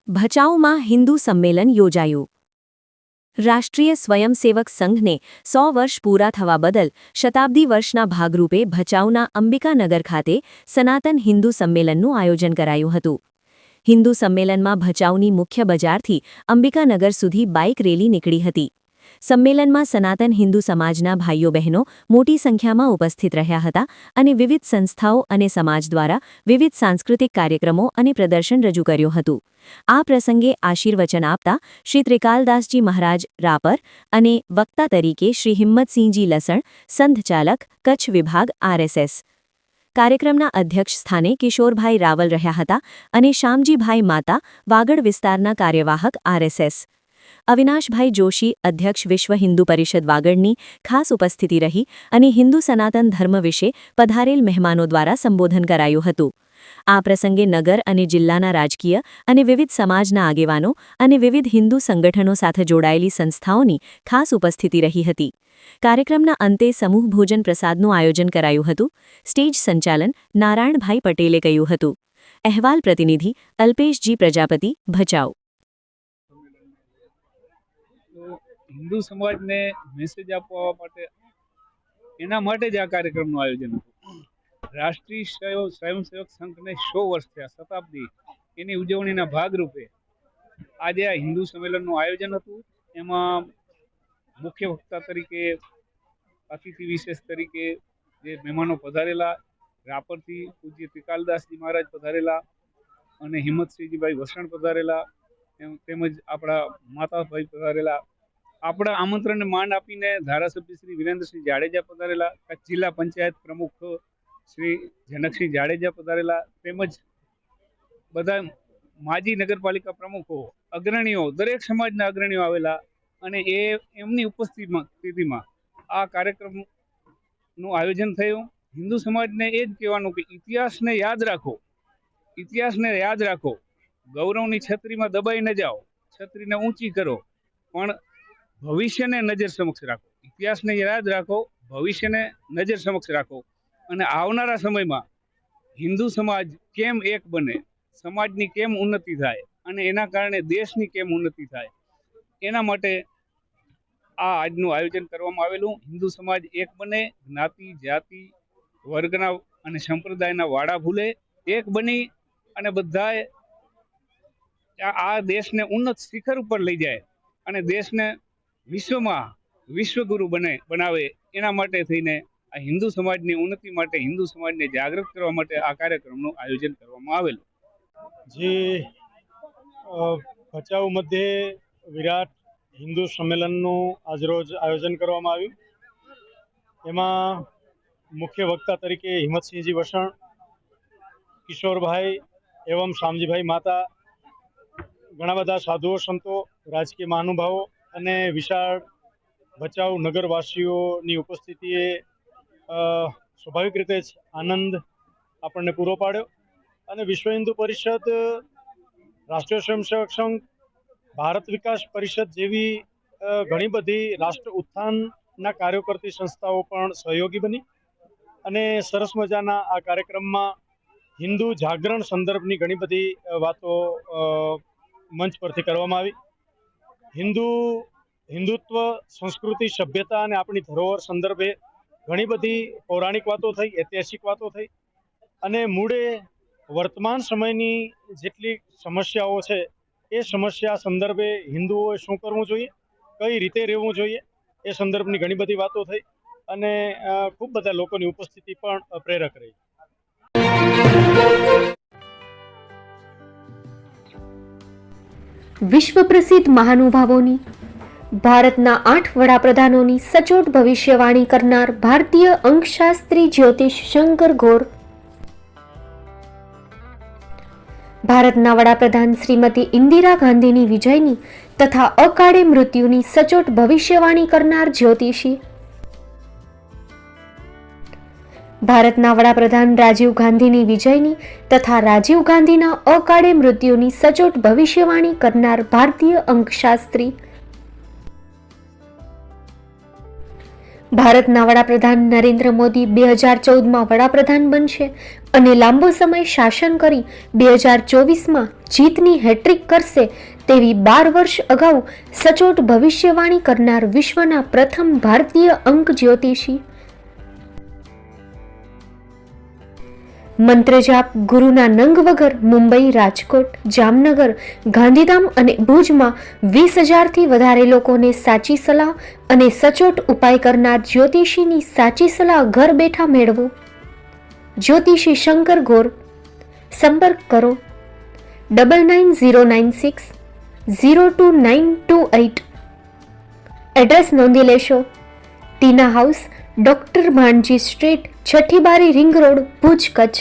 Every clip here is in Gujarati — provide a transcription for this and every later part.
ભચાઉમાં હિન્દુ સંમેલન યોજાયું. રાષ્ટ્રીય સ્વયંસેવક સંઘને 100 વર્ષ પૂરા થવા બદલ શતાબ્દી વર્ષના ભાગરૂપે ભચાઉના અંબિકાનગર ખાતે સનાતન હિન્દુ સંમેલનનું આયોજન કરાયું હતું. હિન્દુ સંમેલનમાં ભચાઉની મુખ્ય બજારથી અંબિકાનગર સુધી બાઇક રેલી નીકળી હતી. સંમેલનમાં સનાતન હિન્દુ સમાજના ભાઈઓ બહેનો મોટી સંખ્યામાં ઉપસ્થિત રહ્યા હતા અને વિવિધ સંસ્થાઓ અને સમાજ દ્વારા વિવિધ સાંસ્કૃતિક કાર્યક્રમો અને પ્રદર્શન રજૂ કર્યું હતું. આ પ્રસંગે આશીર્વચન આપતા શ્રી ત્રિકાલદાસજી મહારાજ રાપર અને વક્તા તરીકે શ્રી હિંમતસિંહજી લસણ, સંઘચાલક, કચ્છ વિભાગ RSS. કાર્યક્રમના અધ્યક્ષ સ્થાને કિશોરભાઈ રાવલ રહ્યા હતા અને શામજીભાઈ માતા, વાગડ વિસ્તારના કાર્યવાહક RSS. અવિનાશભાઈ જોશી, અધ્યક્ષ વિશ્વ હિન્દુ પરિષદ વાગડની ખાસ ઉપસ્થિતિ રહી અને હિન્દુ સનાતન ધર્મ વિશે પધારેલ મહેમાનો દ્વારા સંબોધન કરાયું હતું. આ પ્રસંગે નગર અને જિલ્લાના રાજકીય અને વિવિધ સમાજના આગેવાનો અને વિવિધ હિન્દુ સંગઠનો સાથે જોડાયેલી સંસ્થાઓની ખાસ ઉપસ્થિતિ રહી હતી. કાર્યક્રમના અંતે સમૂહ ભોજન પ્રસાદનું આયોજન કરાયું હતું. સ્ટેજ સંચાલન નારાયણભાઈ પટેલે કર્યું હતું. અહેવાલ પ્રતિનિધિ અલ્પેશજી પ્રજાપતિ, ભચાઉ. હિન્દુ સમાજને મેસેજ આપવા માટે એના માટે જ આ કાર્યક્રમનું આયોજન હતું. રાષ્ટ્રીય સ્વયંસેવક સંઘને 100 વર્ષ થયા, શતાબ્દી, એની ઉજવણીના ભાગરૂપે આજે આ હિન્દુ સંમેલનનું આયોજન હતું. એમાં મુખ્ય વક્તા તરીકે, અતિથિ વિશેષ તરીકે જે મહેમાનો પધારેલા, રાપરથી પૂજ્ય ત્રિકાલદાસજી મહારાજ પધારેલા અને હિંમતસિંહજીભાઈ વસણ પધારેલા, તેમજ આપણા માતાભાઈ પધારેલા. આપણા આમંત્રણને માન આપીને ધારાસભ્ય શ્રી વિરેન્દ્રસિંહ જાડેજા પધારેલા, કચ્છ જિલ્લા પંચાયત પ્રમુખ શ્રી જનકસિંહ જાડેજા પધારેલા, તેમજ બધા માજી નગરપાલિકા પ્રમુખો, અગ્રણીઓ, દરેક સમાજના અગ્રણીઓ આવેલા અને એમની ઉપસ્થિતિમાં આ કાર્યક્રમનું આયોજન થયું. હિન્દુ સમાજને એ જ કહેવાનું કે ઇતિહાસને યાદ રાખો, ઇતિહાસને યાદ રાખો. ગૌરવની છત્રીમાં દબાઈ ન જાઓ, છત્રીને ઊંચી કરો, પણ ભવિષ્યને નજર સમક્ષ રાખો. ઇતિહાસને યાદ રાખો, ભવિષ્યને નજર સમક્ષ રાખો અને આવનારા સમયમાં હિન્દુ સમાજ કેમ એક બને, સમાજની કેમ ઉન્નતિ થાય અને એના કારણે દેશની કેમ ઉન્નતિ થાય, એના માટે આ આજનું આયોજન કરવામાં આવેલું. હિન્દુ સમાજ એક બને, જ્ઞાતિ, જાતિ, વર્ગના અને સંપ્રદાયના વાડા ભૂલે, એક બની અને બધાએ આ દેશને ઉન્નત શિખર ઉપર લઈ જાય અને દેશને વિશ્વમાં વિશ્વગુરુ બનાવે, એના માટે થઈને આ હિન્દુ સમાજની ઉન્નતિ માટે, હિન્દુ સમાજને જાગૃત કરવા માટે આ કાર્યક્રમનું આયોજન કરવામાં આવેલું. જે ભચાઉ મધ્યે વિરાટ હિન્દુ સંમેલનનું આજરોજ આયોજન કરવામાં આવ્યું. એમાં મુખ્ય વક્તા તરીકે હિંમતસિંહજી વસણ, કિશોરભાઈ એવં શામજીભાઈ માતા, ઘણા બધા સાધુઓ, સંતો, રાજકીય મહાનુભાવો અને વિશાળ ભચાઉ નગરવાસીઓની ઉપસ્થિતિએ સ્વાભાવિક રીતે જ આનંદ આપણને પૂરો પાડ્યો. અને વિશ્વ હિન્દુ પરિષદ, રાષ્ટ્રીય સ્વયંસેવક સંઘ, ભારત વિકાસ પરિષદ જેવી ઘણી બધી રાષ્ટ્ર ઉત્થાનના કાર્યો કરતી સંસ્થાઓ પણ સહયોગી બની અને સરસ મજાના આ કાર્યક્રમમાં હિન્દુ જાગરણ સંદર્ભની ઘણી બધી વાતો મંચ પરથી કરવામાં આવી. હિન્દુત્વ, સંસ્કૃતિ, સભ્યતા અને આપણી ધરોહર સંદર્ભે ઘણી બધી પૌરાણિક વાતો થઈ, ઐતિહાસિક વાતો થઈ અને મૂળે વર્તમાન સમયની જેટલી સમસ્યાઓ છે એ સમસ્યા સંદર્ભે હિન્દુઓએ શું કરવું જોઈએ, કઈ રીતે રહેવું જોઈએ, એ સંદર્ભની ઘણી બધી વાતો થઈ અને ખૂબ બધા લોકોની ઉપસ્થિતિ પણ પ્રેરક રહી. વિશ્વ પ્રસિદ્ધ મહાનુભાવોની, ભારતના 8 વડાપ્રધાનોની સચોટ ભવિષ્યવાણી કરનાર ભારતીય અંકશાસ્ત્રી જ્યોતિષ શંકર ઘોર, ભારતના વડાપ્રધાન શ્રીમતી ઇન્દિરા ગાંધીની વિજયની તથા અકાળે મૃત્યુની સચોટ ભવિષ્યવાણી કરનાર જ્યોતિષી, ભારતના વડાપ્રધાન રાજીવ ગાંધીની વિજયની તથા રાજીવ ગાંધીના અકાળે મૃત્યુની સચોટ ભવિષ્યવાણી કરનાર ભારતીય અંકશાસ્ત્રી, ભારતના વડાપ્રધાન નરેન્દ્ર મોદી 2014માં વડાપ્રધાન બનશે અને લાંબો સમય શાસન કરી 2024માં જીતની હેટ્રિક કરશે તેવી 12 વર્ષ અગાઉ સચોટ ભવિષ્યવાણી કરનાર વિશ્વના પ્રથમ ભારતીય અંક જ્યોતિષી, મંત્રજાપ ગુરુના નંગ વગર મુંબઈ, રાજકોટ, જામનગર, ગાંધીધામ અને ભુજમાં 20,000થી વધારે લોકોને સાચી સલાહ અને સચોટ ઉપાય કરનાર જ્યોતિષીની સાચી સલાહ ઘર બેઠા મેળવો. જ્યોતિષી શંકર ગોર. સંપર્ક કરો 9909602928. એડ્રેસ નોંધી લેશો. Tina house, doctor Bhanji street, છઠ્ઠી બારી, ring road, Bhuj, Kutch.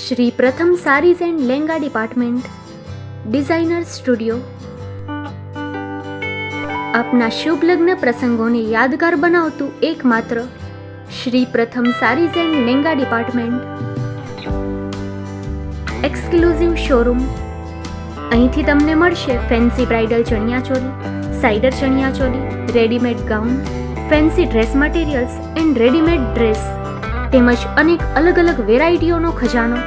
Shri Pratham sarees and lehenga department, designer studio. આપના શુભ લગ્ન પ્રસંગોને યાદગાર બનાવતું એકમાત્ર Shri Pratham sarees and lehenga department. Exclusive showroom. અહીંથી તમને મળશે ફેન્સી બ્રાઇડલ ચણિયાચોલી, સાઇડર chaniya choli, readymade gown, fancy dress materials and readymade dress તેમજ અનેક અલગ અલગ વેરાયટીઓનો ખજાનો.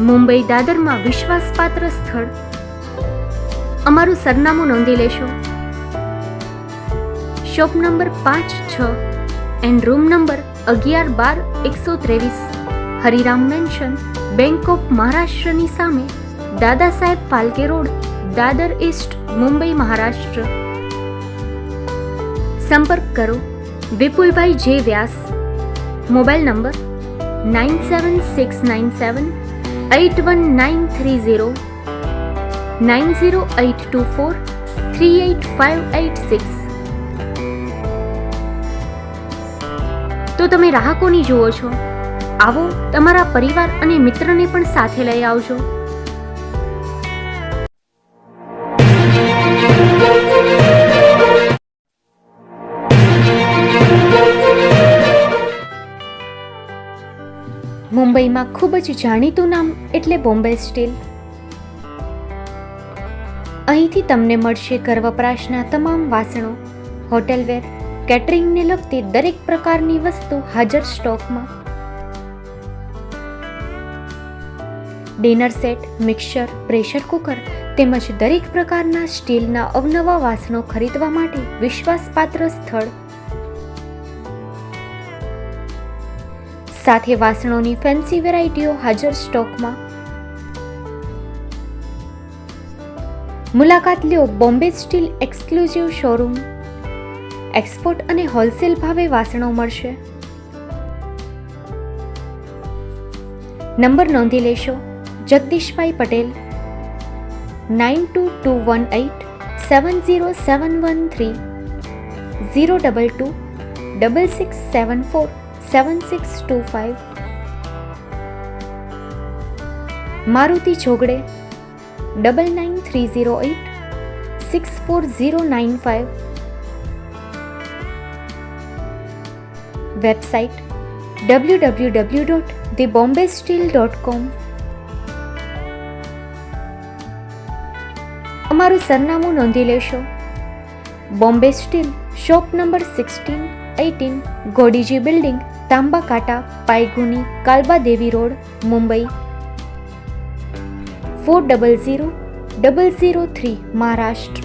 મુંબઈ દાદરમાં વિશ્વાસપાત્ર સ્થળ. અમારું સરનામું નોંધી લેશો. Shop number 5-6 and room number 11-12-123, Hariram mansion, bank of મહારાષ્ટ્રની સામે, દાદા સાહેબ ફાલ્કે રોડ, દાદર ઈસ્ટ, મુંબઈ, મહારાષ્ટ્ર. સંપર્ક કરો વિપુલભાઈ જે વ્યાસ. Mobile number 9769781930, 9082438586. તો તમે રાહ કોની જુઓ છો? આવો, તમારા પરિવાર અને મિત્રને પણ સાથે લઈ આવજો. મુંબઈમાં ખૂબ જ જાણીતું નામ એટલે બોમ્બે સ્ટીલ. અહીંથી તમને મળશે ઘર વપરાશના તમામ વાસણો, હોટેલવેર, કેટરિંગને લગતી દરેક પ્રકારની વસ્તુ હાજર સ્ટોકમાં. Dinner set, mixer, pressure cooker તેમજ દરેક પ્રકારના સ્ટીલના અવનવા વાસણો ખરીદવા માટે વિશ્વાસપાત્ર સ્થળ. સાથે વાસણોની ફેન્સી વેરાયટીઓ હાજર સ્ટોકમાં. મુલાકાત લ્યો Bombay steel exclusive showroom. Export અને હોલસેલ ભાવે વાસણો મળશે. નંબર નોંધી લેશો. જગદીશભાઈ પટેલ, 9221870713, 02266747625. મારુતિ જોગડે, 9930864095. Website www.thebombasteel.com. અમારું સરનામું નોંધી લેશો. Bombay steel, shop number 16-18, Godiji building, Tamba Kanta, Payguni, Kalba Devi road, Mumbai 400003, Maharashtra.